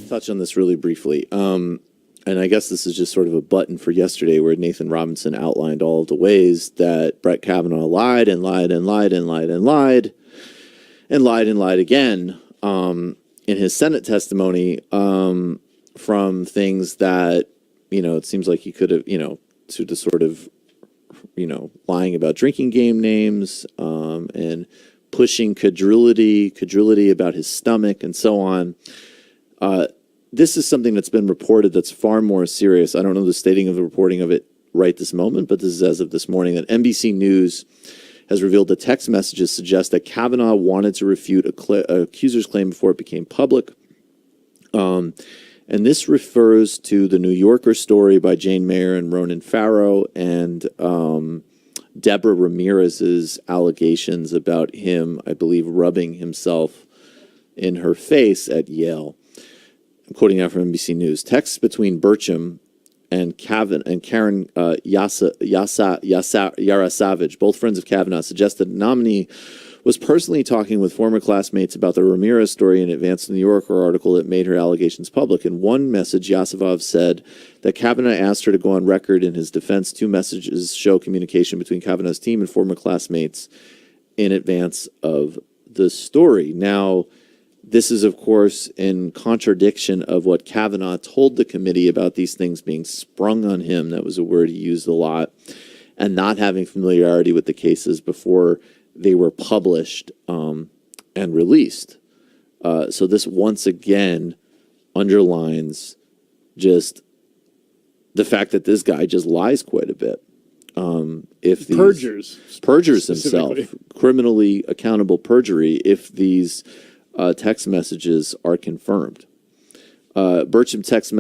touch on this really briefly. And I guess this is just sort of a button for yesterday where Nathan Robinson outlined all of the ways that Brett Kavanaugh lied and lied and lied and lied and lied and lied and lied again in his Senate testimony from things that, it seems like he could have, to the sort of, lying about drinking game names and pushing credulity about his stomach and so on. This is something that's been reported that's far more serious. I don't know the stating of the reporting of it right this moment, but this is as of this morning that NBC News has revealed that text messages suggest that Kavanaugh wanted to refute accuser's claim before it became public. And this refers to the New Yorker story by Jane Mayer and Ronan Farrow and Deborah Ramirez's allegations about him, I believe, rubbing himself in her face at Yale. I'm quoting now from NBC News. Texts between Burcham and Karen Yarosavage, both friends of Kavanaugh, suggest that the nominee was personally talking with former classmates about the Ramirez story in advance of the New Yorker article that made her allegations public. In one message, Yasavov said that Kavanaugh asked her to go on record in his defense. Two messages show communication between Kavanaugh's team and former classmates in advance of the story. Now, this is, of course, in contradiction of what Kavanaugh told the committee about these things being sprung on him. That was a word he used a lot. And not having familiarity with the cases before they were published and released. So this once again underlines just the fact that this guy just lies quite a bit. If these perjures himself, criminally accountable perjury, if these text messages are confirmed. Burcham text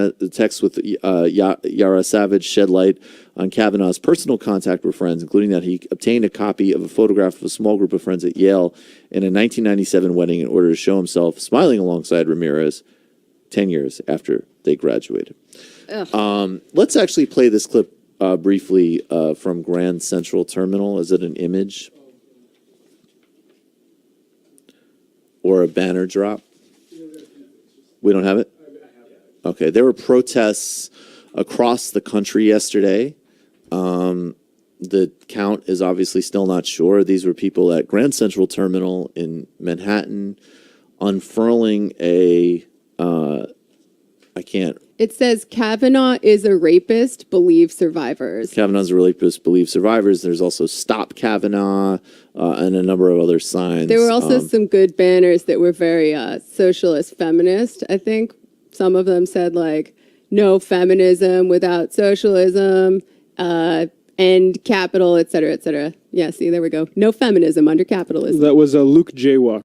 with Yarosavage shed light on Kavanaugh's personal contact with friends, including that he obtained a copy of a photograph of a small group of friends at Yale in a 1997 wedding in order to show himself smiling alongside Ramirez 10 years after they graduated. Let's actually play this clip briefly from Grand Central Terminal. Is it an image? Or a banner drop? We don't have it? Okay, there were protests across the country yesterday. The count is obviously still not sure. These were people at Grand Central Terminal in Manhattan unfurling a, It says Kavanaugh is a rapist, believe survivors. Kavanaugh's a rapist, believe survivors. There's also Stop Kavanaugh and a number of other signs. There were also some good banners that were very socialist feminist, I think. Some of them said, like, no feminism without socialism, end capital, et cetera, et cetera. Yeah, see, there we go. No feminism under capitalism. That was Luke Jaywalk.